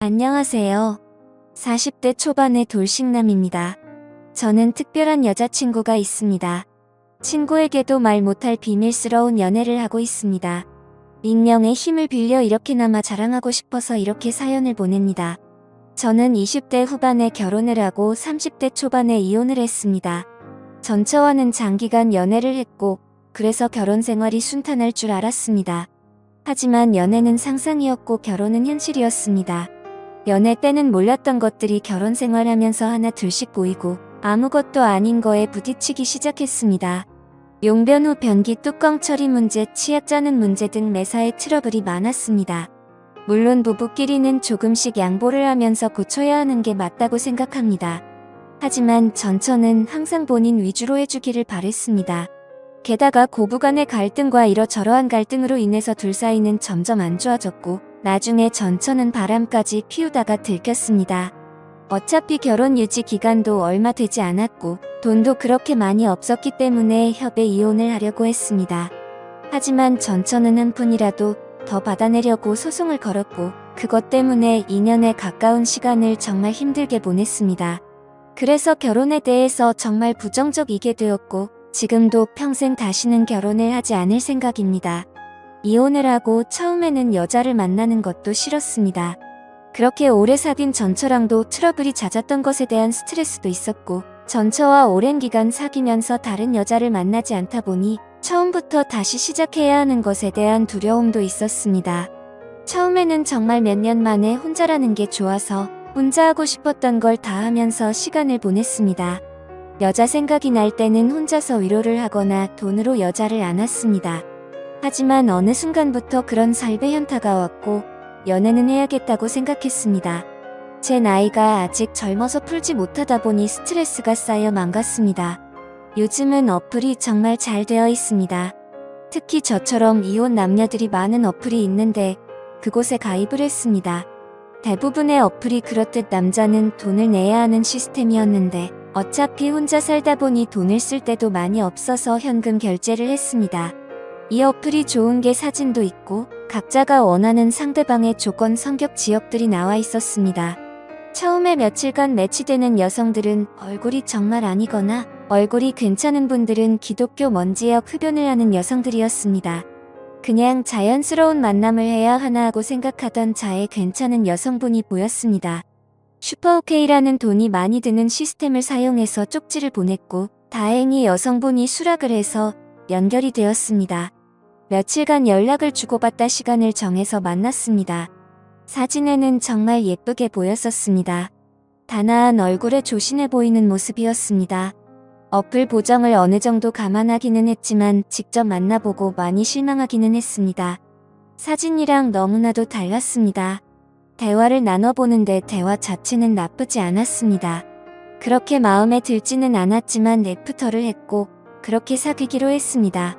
안녕하세요. 40대 초반의 돌싱남입니다. 저는 특별한 여자친구가 있습니다. 친구에게도 말 못할 비밀스러운 연애를 하고 있습니다. 익명의 힘을 빌려 이렇게나마 자랑하고 싶어서 이렇게 사연을 보냅니다. 저는 20대 후반에 결혼을 하고 30대 초반에 이혼을 했습니다. 전처와는 장기간 연애를 했고 그래서 결혼 생활이 순탄할 줄 알았습니다. 하지만 연애는 상상이었고 결혼은 현실이었습니다. 연애 때는 몰랐던 것들이 결혼 생활하면서 하나 둘씩 보이고 아무것도 아닌 거에 부딪히기 시작했습니다. 용변 후 변기 뚜껑 처리 문제, 치약 짜는 문제 등 매사에 트러블이 많았습니다. 물론 부부끼리는 조금씩 양보를 하면서 고쳐야 하는 게 맞다고 생각합니다. 하지만 전처는 항상 본인 위주로 해주기를 바랬습니다. 게다가 고부간의 갈등과 이러저러한 갈등으로 인해서 둘 사이는 점점 안 좋아졌고 나중에 전처는 바람까지 피우다가 들켰습니다. 어차피 결혼 유지 기간도 얼마 되지 않았고 돈도 그렇게 많이 없었기 때문에 협의 이혼을 하려고 했습니다. 하지만 전처는 한 푼이라도 더 받아내려고 소송을 걸었고 그것 때문에 2년에 가까운 시간을 정말 힘들게 보냈습니다. 그래서 결혼에 대해서 정말 부정적이게 되었고 지금도 평생 다시는 결혼을 하지 않을 생각입니다. 이혼을 하고 처음에는 여자를 만나는 것도 싫었습니다. 그렇게 오래 사귄 전처랑도 트러블이 잦았던 것에 대한 스트레스도 있었고 전처와 오랜 기간 사귀면서 다른 여자를 만나지 않다 보니 처음부터 다시 시작해야 하는 것에 대한 두려움도 있었습니다. 처음에는 정말 몇 년 만에 혼자라는 게 좋아서 혼자 하고 싶었던 걸 다 하면서 시간을 보냈습니다. 여자 생각이 날 때는 혼자서 위로를 하거나 돈으로 여자를 안았습니다. 하지만 어느 순간부터 그런 삶의 현타가 왔고 연애는 해야겠다고 생각했습니다. 제 나이가 아직 젊어서 풀지 못하다 보니 스트레스가 쌓여 망갔습니다. 요즘은 어플이 정말 잘 되어 있습니다. 특히 저처럼 이혼 남녀들이 많은 어플이 있는데 그곳에 가입을 했습니다. 대부분의 어플이 그렇듯 남자는 돈을 내야 하는 시스템이었는데 어차피 혼자 살다 보니 돈을 쓸 때도 많이 없어서 현금 결제를 했습니다. 이 어플이 좋은 게 사진도 있고 각자가 원하는 상대방의 조건 성격 지역들이 나와 있었습니다. 처음에 며칠간 매치되는 여성들은 얼굴이 정말 아니거나 얼굴이 괜찮은 분들은 기독교 먼지역 흡연을 하는 여성들이었습니다. 그냥 자연스러운 만남을 해야 하나 하고 생각하던 자의 괜찮은 여성분이 보였습니다. 슈퍼오케이라는 돈이 많이 드는 시스템을 사용해서 쪽지를 보냈고 다행히 여성분이 수락을 해서 연결이 되었습니다. 며칠간 연락을 주고받다 시간을 정해서 만났습니다. 사진에는 정말 예쁘게 보였었습니다. 단아한 얼굴에 조신해 보이는 모습이었습니다. 어플 보정을 어느 정도 감안하기는 했지만 직접 만나보고 많이 실망하기는 했습니다. 사진이랑 너무나도 달랐습니다. 대화를 나눠보는데 대화 자체는 나쁘지 않았습니다. 그렇게 마음에 들지는 않았지만 애프터를 했고 그렇게 사귀기로 했습니다.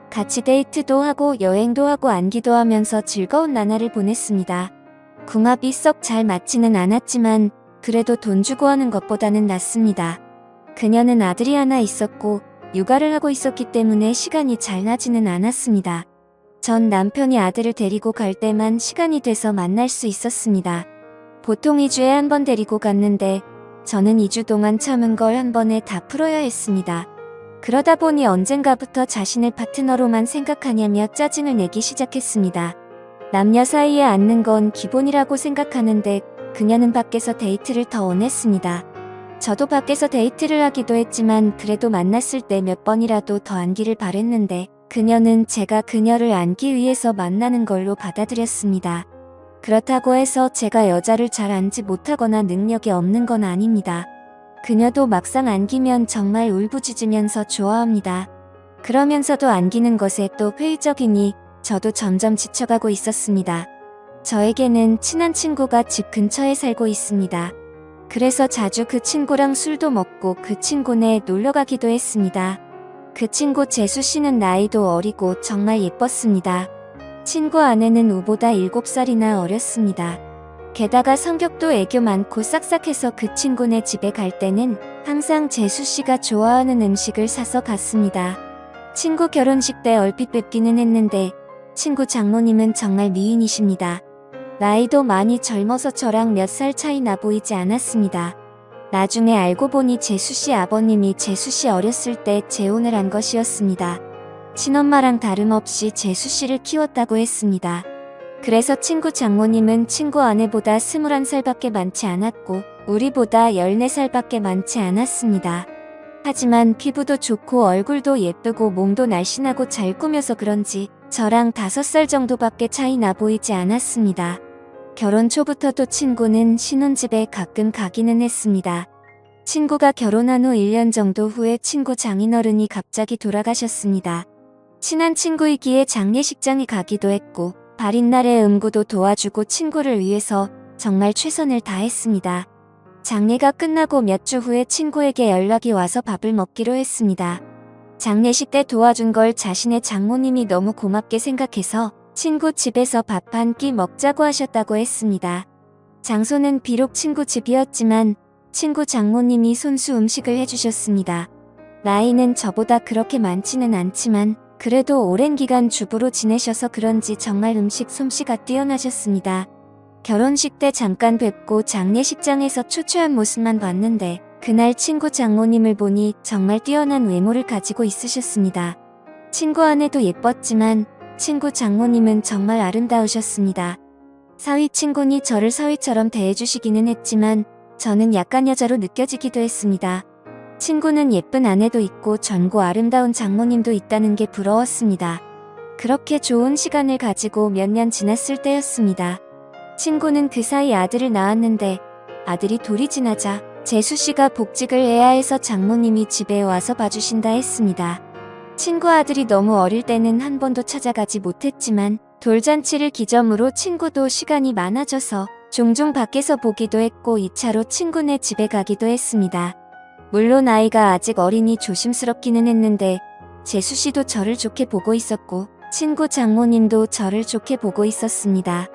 같이 데이트도 하고 여행도 하고 안기도 하면서 즐거운 나날을 보냈습니다. 궁합이 썩 잘 맞지는 않았지만 그래도 돈 주고 하는 것보다는 낫습니다. 그녀는 아들이 하나 있었고 육아를 하고 있었기 때문에 시간이 잘 나지는 않았습니다. 전 남편이 아들을 데리고 갈 때만 시간이 돼서 만날 수 있었습니다. 보통 2주에 한 번 데리고 갔는데 저는 2주 동안 참은 걸 한 번에 다 풀어야 했습니다. 그러다 보니 언젠가부터 자신을 파트너로만 생각하냐며 짜증을 내기 시작했습니다. 남녀 사이에 앉는 건 기본이라고 생각하는데 그녀는 밖에서 데이트를 더 원했습니다. 저도 밖에서 데이트를 하기도 했지만 그래도 만났을 때 몇 번이라도 더 안기를 바랬는데 그녀는 제가 그녀를 안기 위해서 만나는 걸로 받아들였습니다. 그렇다고 해서 제가 여자를 잘 안지 못하거나 능력이 없는 건 아닙니다. 그녀도 막상 안기면 정말 울부짖으면서 좋아합니다. 그러면서도 안기는 것에 또 회의적이니 저도 점점 지쳐가고 있었습니다. 저에게는 친한 친구가 집 근처에 살고 있습니다. 그래서 자주 그 친구랑 술도 먹고 그 친구네 놀러가기도 했습니다. 그 친구 재수 씨는 나이도 어리고 정말 예뻤습니다. 친구 아내는 우보다 7살이나 어렸습니다. 게다가 성격도 애교 많고 싹싹해서 그 친구네 집에 갈 때는 항상 재수 씨가 좋아하는 음식을 사서 갔습니다. 친구 결혼식 때 얼핏 뵙기는 했는데 친구 장모님은 정말 미인이십니다. 나이도 많이 젊어서 저랑 몇 살 차이 나 보이지 않았습니다. 나중에 알고 보니 재수씨 아버님이 재수씨 어렸을 때 재혼을 한 것이었습니다. 친엄마랑 다름없이 재수씨를 키웠다고 했습니다. 그래서 친구 장모님은 친구 아내보다 21살밖에 많지 않았고 우리보다 14살밖에 많지 않았습니다. 하지만 피부도 좋고 얼굴도 예쁘고 몸도 날씬하고 잘 꾸며서 그런지 저랑 5살 정도밖에 차이 나 보이지 않았습니다. 결혼 초부터도 친구는 신혼집에 가끔 가기는 했습니다. 친구가 결혼한 후 1년 정도 후에 친구 장인어른이 갑자기 돌아가셨습니다. 친한 친구이기에 장례식장에 가기도 했고 발인날에 음구도 도와주고 친구를 위해서 정말 최선을 다했습니다. 장례가 끝나고 몇 주 후에 친구에게 연락이 와서 밥을 먹기로 했습니다. 장례식 때 도와준 걸 자신의 장모님이 너무 고맙게 생각해서 친구 집에서 밥 한 끼 먹자고 하셨다고 했습니다. 장소는 비록 친구 집이었지만 친구 장모님이 손수 음식을 해주셨습니다. 나이는 저보다 그렇게 많지는 않지만 그래도 오랜 기간 주부로 지내셔서 그런지 정말 음식 솜씨가 뛰어나셨습니다. 결혼식 때 잠깐 뵙고 장례식장에서 초췌한 모습만 봤는데 그날 친구 장모님을 보니 정말 뛰어난 외모를 가지고 있으셨습니다. 친구 아내도 예뻤지만 친구 장모님은 정말 아름다우셨습니다. 사위 친구니 저를 사위처럼 대해주시기는 했지만 저는 약간 여자로 느껴지기도 했습니다. 친구는 예쁜 아내도 있고 젊고 아름다운 장모님도 있다는 게 부러웠습니다. 그렇게 좋은 시간을 가지고 몇 년 지났을 때였습니다. 친구는 그 사이 아들을 낳았는데 아들이 돌이 지나자 재수씨가 복직을 해야 해서 장모님이 집에 와서 봐주신다 했습니다. 친구 아들이 너무 어릴 때는 한 번도 찾아가지 못했지만 돌잔치를 기점으로 친구도 시간이 많아져서 종종 밖에서 보기도 했고 2차로 친구네 집에 가기도 했습니다. 물론 아이가 아직 어리니 조심스럽기는 했는데 재수씨도 저를 좋게 보고 있었고 친구 장모님도 저를 좋게 보고 있었습니다.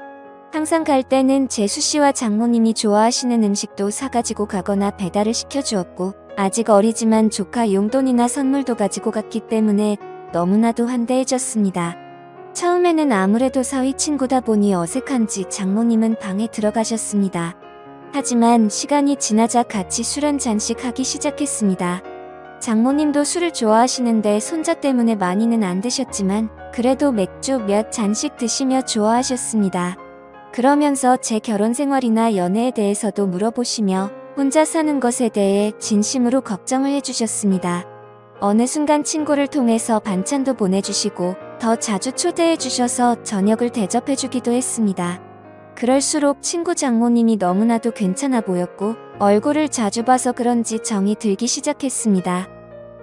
항상 갈 때는 재수씨와 장모님이 좋아하시는 음식도 사가지고 가거나 배달을 시켜주었고 아직 어리지만 조카 용돈이나 선물도 가지고 갔기 때문에 너무나도 환대해줬습니다. 처음에는 아무래도 사위 친구다 보니 어색한지 장모님은 방에 들어가셨습니다. 하지만 시간이 지나자 같이 술 한 잔씩 하기 시작했습니다. 장모님도 술을 좋아하시는데 손자 때문에 많이는 안 드셨지만 그래도 맥주 몇 잔씩 드시며 좋아하셨습니다. 그러면서 제 결혼 생활이나 연애에 대해서도 물어보시며 혼자 사는 것에 대해 진심으로 걱정을 해주셨습니다. 어느 순간 친구를 통해서 반찬도 보내주시고 더 자주 초대해주셔서 저녁을 대접해주기도 했습니다. 그럴수록 친구 장모님이 너무나도 괜찮아 보였고 얼굴을 자주 봐서 그런지 정이 들기 시작했습니다.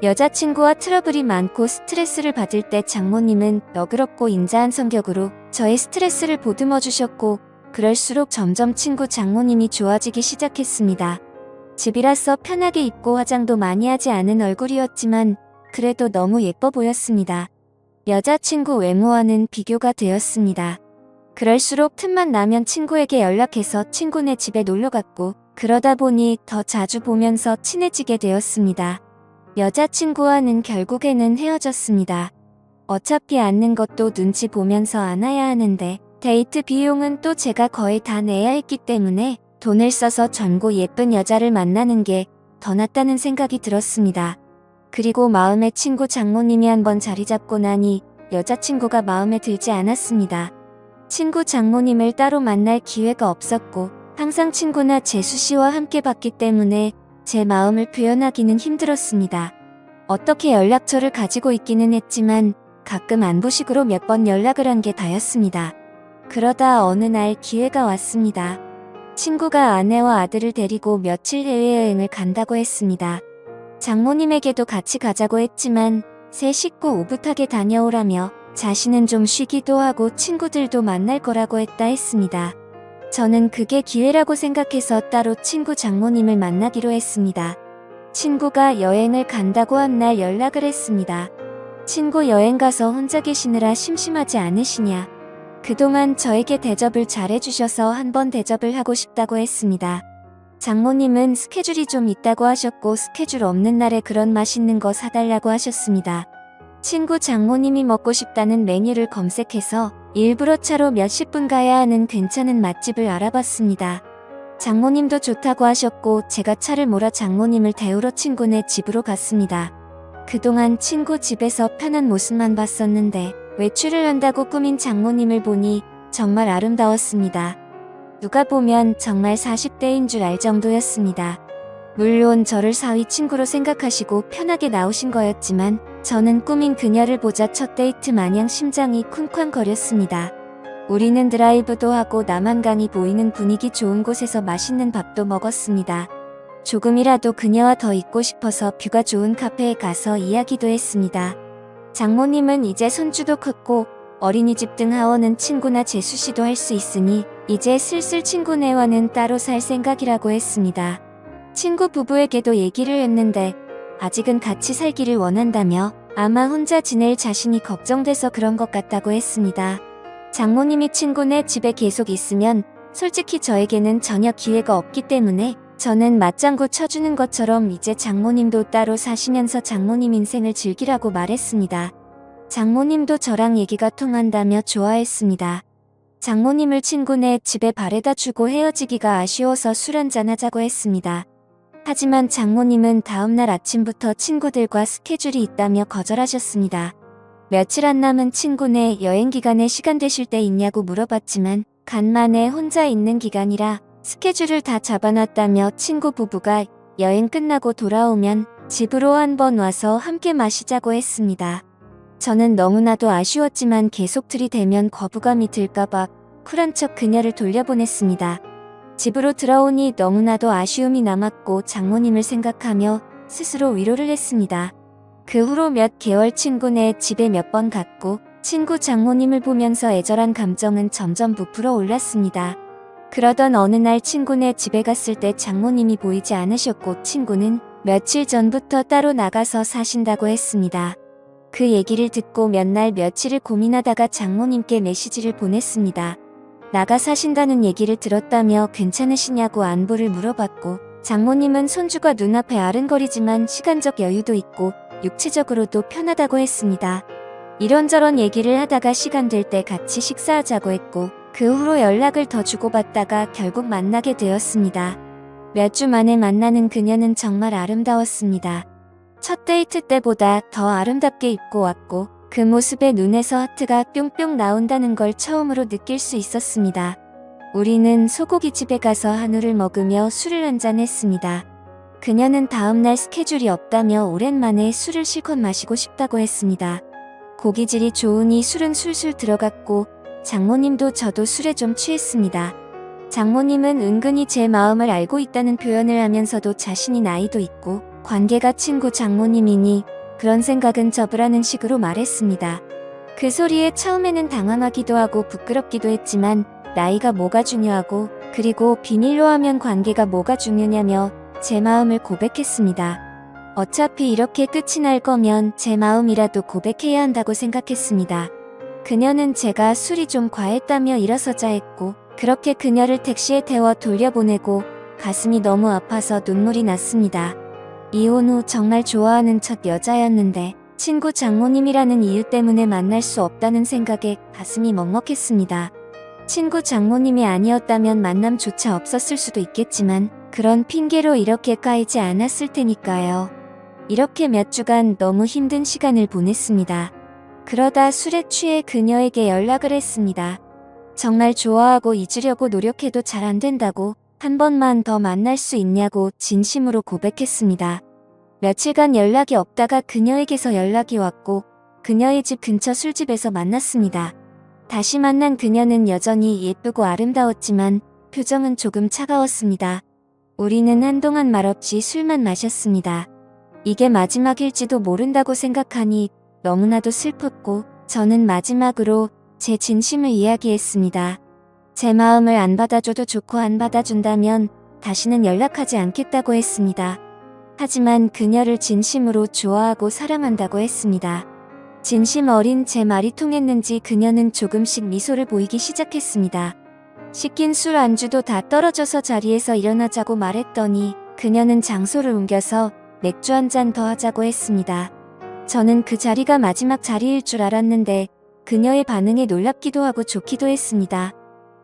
여자친구와 트러블이 많고 스트레스를 받을 때 장모님은 너그럽고 인자한 성격으로 저의 스트레스를 보듬어 주셨고 그럴수록 점점 친구 장모님이 좋아지기 시작했습니다. 집이라서 편하게 입고 화장도 많이 하지 않은 얼굴이었지만 그래도 너무 예뻐 보였습니다. 여자친구 외모와는 비교가 되었습니다. 그럴수록 틈만 나면 친구에게 연락해서 친구네 집에 놀러갔고 그러다 보니 더 자주 보면서 친해지게 되었습니다. 여자친구와는 결국에는 헤어졌습니다. 어차피 앉는 것도 눈치 보면서 안아야 하는데 데이트 비용은 또 제가 거의 다 내야 했기 때문에 돈을 써서 젊고 예쁜 여자를 만나는 게 더 낫다는 생각이 들었습니다. 그리고 마음의 친구 장모님이 한번 자리 잡고 나니 여자친구가 마음에 들지 않았습니다. 친구 장모님을 따로 만날 기회가 없었고 항상 친구나 재수씨와 함께 봤기 때문에 제 마음을 표현하기는 힘들었습니다. 어떻게 연락처를 가지고 있기는 했지만 가끔 안부식으로 몇 번 연락을 한 게 다였습니다. 그러다 어느 날 기회가 왔습니다. 친구가 아내와 아들을 데리고 며칠 해외여행을 간다고 했습니다. 장모님에게도 같이 가자고 했지만 새 식구 오붓하게 다녀오라며 자신은 좀 쉬기도 하고 친구들도 만날 거라고 했습니다. 저는 그게 기회라고 생각해서 따로 친구 장모님을 만나기로 했습니다. 친구가 여행을 간다고 한 날 연락을 했습니다. 친구 여행 가서 혼자 계시느라 심심하지 않으시냐? 그동안 저에게 대접을 잘해주셔서 한번 대접을 하고 싶다고 했습니다. 장모님은 스케줄이 좀 있다고 하셨고 스케줄 없는 날에 그런 맛있는 거 사달라고 하셨습니다. 친구 장모님이 먹고 싶다는 메뉴를 검색해서 일부러 차로 몇십 분 가야 하는 괜찮은 맛집을 알아봤습니다. 장모님도 좋다고 하셨고 제가 차를 몰아 장모님을 태우러 친구네 집으로 갔습니다. 그동안 친구 집에서 편한 모습만 봤었는데 외출을 한다고 꾸민 장모님을 보니 정말 아름다웠습니다. 누가 보면 정말 40대인 줄 알 정도였습니다. 물론 저를 사위 친구로 생각하시고 편하게 나오신 거였지만 저는 꾸민 그녀를 보자 첫 데이트 마냥 심장이 쿵쾅거렸습니다. 우리는 드라이브도 하고 남한강이 보이는 분위기 좋은 곳에서 맛있는 밥도 먹었습니다. 조금이라도 그녀와 더 있고 싶어서 뷰가 좋은 카페에 가서 이야기도 했습니다. 장모님은 이제 손주도 컸고 어린이집 등 하원은 친구나 재수씨도 할 수 있으니 이제 슬슬 친구네와는 따로 살 생각이라고 했습니다. 친구 부부에게도 얘기를 했는데 아직은 같이 살기를 원한다며 아마 혼자 지낼 자신이 걱정돼서 그런 것 같다고 했습니다. 장모님이 친구네 집에 계속 있으면 솔직히 저에게는 전혀 기회가 없기 때문에 저는 맞장구 쳐주는 것처럼 이제 장모님도 따로 사시면서 장모님 인생을 즐기라고 말했습니다. 장모님도 저랑 얘기가 통한다며 좋아했습니다. 장모님을 친구네 집에 바래다 주고 헤어지기가 아쉬워서 술 한잔 하자고 했습니다. 하지만 장모님은 다음날 아침부터 친구들과 스케줄이 있다며 거절하셨습니다. 며칠 안 남은 친구네 여행 기간에 시간 되실 때 있냐고 물어봤지만 간만에 혼자 있는 기간이라 스케줄을 다 잡아놨다며 친구 부부가 여행 끝나고 돌아오면 집으로 한번 와서 함께 마시자고 했습니다. 저는 너무나도 아쉬웠지만 계속 들이대면 거부감이 들까봐 쿨한 척 그녀를 돌려보냈습니다. 집으로 들어오니 너무나도 아쉬움이 남았고 장모님을 생각하며 스스로 위로를 했습니다. 그 후로 몇 개월 친구네 집에 몇 번 갔고 친구 장모님을 보면서 애절한 감정은 점점 부풀어 올랐습니다. 그러던 어느 날 친구네 집에 갔을 때 장모님이 보이지 않으셨고 친구는 며칠 전부터 따로 나가서 사신다고 했습니다. 그 얘기를 듣고 몇 날 며칠을 고민하다가 장모님께 메시지를 보냈습니다. 나가 사신다는 얘기를 들었다며 괜찮으시냐고 안부를 물어봤고 장모님은 손주가 눈앞에 아른거리지만 시간적 여유도 있고 육체적으로도 편하다고 했습니다. 이런저런 얘기를 하다가 시간 될 때 같이 식사하자고 했고 그 후로 연락을 더 주고받다가 결국 만나게 되었습니다. 몇 주 만에 만나는 그녀는 정말 아름다웠습니다. 첫 데이트 때보다 더 아름답게 입고 왔고 그 모습에 눈에서 하트가 뿅뿅 나온다는 걸 처음으로 느낄 수 있었습니다. 우리는 소고기집에 가서 한우를 먹으며 술을 한잔했습니다. 그녀는 다음날 스케줄이 없다며 오랜만에 술을 실컷 마시고 싶다고 했습니다. 고기질이 좋으니 술은 술술 들어갔고 장모님도 저도 술에 좀 취했습니다. 장모님은 은근히 제 마음을 알고 있다는 표현을 하면서도 자신이 나이도 있고 관계가 친구 장모님이니 그런 생각은 접으라는 식으로 말했습니다. 그 소리에 처음에는 당황하기도 하고 부끄럽기도 했지만 나이가 뭐가 중요하고 그리고 비밀로 하면 관계가 뭐가 중요냐며 제 마음을 고백했습니다. 어차피 이렇게 끝이 날 거면 제 마음이라도 고백해야 한다고 생각했습니다. 그녀는 제가 술이 좀 과했다며 일어서자 했고 그렇게 그녀를 택시에 태워 돌려보내고 가슴이 너무 아파서 눈물이 났습니다. 이혼 후 정말 좋아하는 첫 여자였는데 친구 장모님이라는 이유 때문에 만날 수 없다는 생각에 가슴이 먹먹했습니다. 친구 장모님이 아니었다면 만남조차 없었을 수도 있겠지만 그런 핑계로 이렇게 까이지 않았을 테니까요. 이렇게 몇 주간 너무 힘든 시간을 보냈습니다. 그러다 술에 취해 그녀에게 연락을 했습니다. 정말 좋아하고 잊으려고 노력해도 잘 안 된다고 한 번만 더 만날 수 있냐고 진심으로 고백했습니다. 며칠간 연락이 없다가 그녀에게서 연락이 왔고 그녀의 집 근처 술집에서 만났습니다. 다시 만난 그녀는 여전히 예쁘고 아름다웠지만 표정은 조금 차가웠습니다. 우리는 한동안 말없이 술만 마셨습니다. 이게 마지막일지도 모른다고 생각하니 너무나도 슬펐고 저는 마지막으로 제 진심을 이야기했습니다. 제 마음을 안 받아줘도 좋고 안 받아준다면 다시는 연락하지 않겠다고 했습니다. 하지만 그녀를 진심으로 좋아하고 사랑한다고 했습니다. 진심 어린 제 말이 통했는지 그녀는 조금씩 미소를 보이기 시작했습니다. 시킨 술 안주도 다 떨어져서 자리에서 일어나자고 말했더니 그녀는 장소를 옮겨서 맥주 한 잔 더 하자고 했습니다. 저는 그 자리가 마지막 자리일 줄 알았는데 그녀의 반응에 놀랍기도 하고 좋기도 했습니다.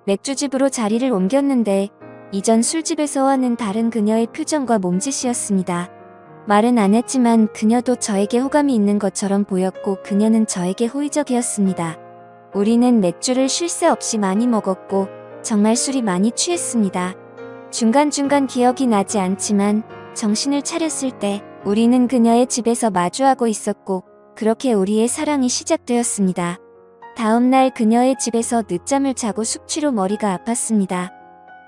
맥주집으로 자리를 옮겼는데 이전 술집에서와는 다른 그녀의 표정과 몸짓이었습니다. 말은 안 했지만 그녀도 저에게 호감이 있는 것처럼 보였고 그녀는 저에게 호의적이었습니다. 우리는 맥주를 쉴 새 없이 많이 먹었고 정말 술이 많이 취했습니다. 중간중간 기억이 나지 않지만 정신을 차렸을 때 우리는 그녀의 집에서 마주하고 있었고 그렇게 우리의 사랑이 시작되었습니다. 다음날 그녀의 집에서 늦잠을 자고 숙취로 머리가 아팠습니다.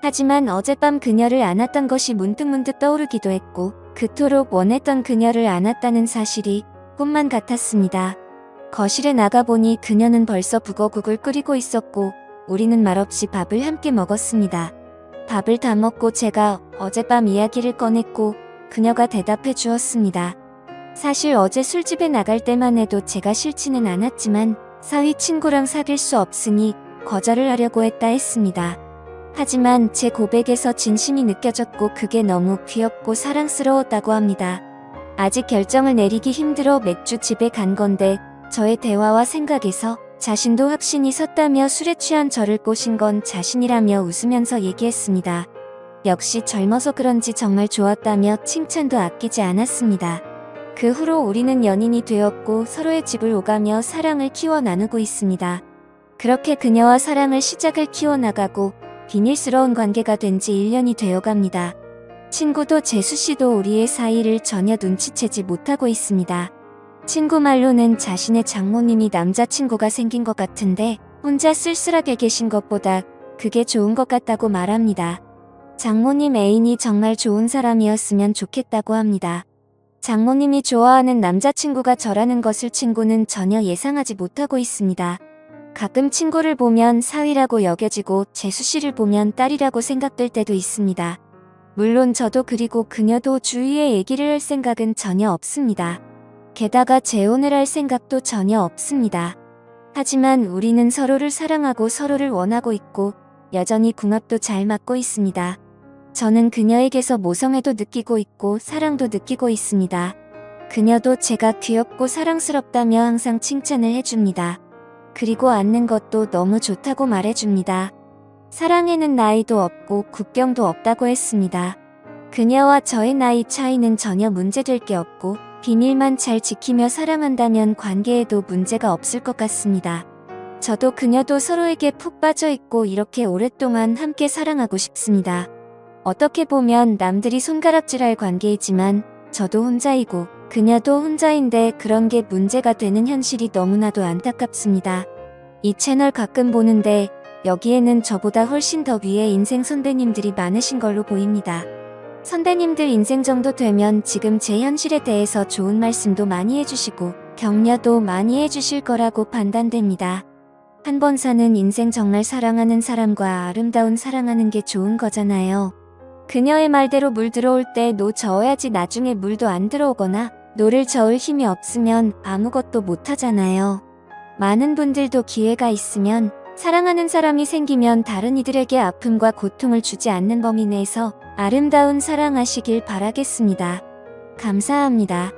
하지만 어젯밤 그녀를 안았던 것이 문득문득 떠오르기도 했고 그토록 원했던 그녀를 안았다는 사실이 꿈만 같았습니다. 거실에 나가보니 그녀는 벌써 북어국을 끓이고 있었고 우리는 말없이 밥을 함께 먹었습니다. 밥을 다 먹고 제가 어젯밤 이야기를 꺼냈고 그녀가 대답해 주었습니다. 사실 어제 술집에 나갈 때만 해도 제가 싫지는 않았지만 사위 친구랑 사귈 수 없으니 거절을 하려고 했다 했습니다. 하지만 제 고백에서 진심이 느껴졌고 그게 너무 귀엽고 사랑스러웠다고 합니다. 아직 결정을 내리기 힘들어 맥주집에 간 건데 저의 대화와 생각에서 자신도 확신이 섰다며 술에 취한 저를 꼬신 건 자신이라며 웃으면서 얘기했습니다. 역시 젊어서 그런지 정말 좋았다며 칭찬도 아끼지 않았습니다. 그 후로 우리는 연인이 되었고 서로의 집을 오가며 사랑을 키워 나누고 있습니다. 그렇게 그녀와 사랑을 시작을 키워나가고 비밀스러운 관계가 된 지 1년이 되어갑니다. 친구도 재수씨도 우리의 사이를 전혀 눈치채지 못하고 있습니다. 친구 말로는 자신의 장모님이 남자친구가 생긴 것 같은데 혼자 쓸쓸하게 계신 것보다 그게 좋은 것 같다고 말합니다. 장모님 애인이 정말 좋은 사람이었으면 좋겠다고 합니다. 장모님이 좋아하는 남자친구가 저라는 것을 친구는 전혀 예상하지 못하고 있습니다. 가끔 친구를 보면 사위라고 여겨지고 재수씨를 보면 딸이라고 생각될 때도 있습니다. 물론 저도 그리고 그녀도 주위에 얘기를 할 생각은 전혀 없습니다. 게다가 재혼을 할 생각도 전혀 없습니다. 하지만 우리는 서로를 사랑하고 서로를 원하고 있고 여전히 궁합도 잘 맞고 있습니다. 저는 그녀에게서 모성애도 느끼고 있고 사랑도 느끼고 있습니다. 그녀도 제가 귀엽고 사랑스럽다며 항상 칭찬을 해줍니다. 그리고 안는 것도 너무 좋다고 말해줍니다. 사랑에는 나이도 없고 국경도 없다고 했습니다. 그녀와 저의 나이 차이는 전혀 문제될 게 없고 비밀만 잘 지키며 사랑한다면 관계에도 문제가 없을 것 같습니다. 저도 그녀도 서로에게 푹 빠져있고 이렇게 오랫동안 함께 사랑하고 싶습니다. 어떻게 보면 남들이 손가락질할 관계이지만 저도 혼자이고 그녀도 혼자인데 그런 게 문제가 되는 현실이 너무나도 안타깝습니다. 이 채널 가끔 보는데 여기에는 저보다 훨씬 더 위에 인생 선배님들이 많으신 걸로 보입니다. 선배님들 인생 정도 되면 지금 제 현실에 대해서 좋은 말씀도 많이 해주시고 격려도 많이 해주실 거라고 판단됩니다. 한 번 사는 인생 정말 사랑하는 사람과 아름다운 사랑하는 게 좋은 거잖아요. 그녀의 말대로 물 들어올 때 노 저어야지 나중에 물도 안 들어오거나 노를 저을 힘이 없으면 아무것도 못하잖아요. 많은 분들도 기회가 있으면 사랑하는 사람이 생기면 다른 이들에게 아픔과 고통을 주지 않는 범위 내에서 아름다운 사랑하시길 바라겠습니다. 감사합니다.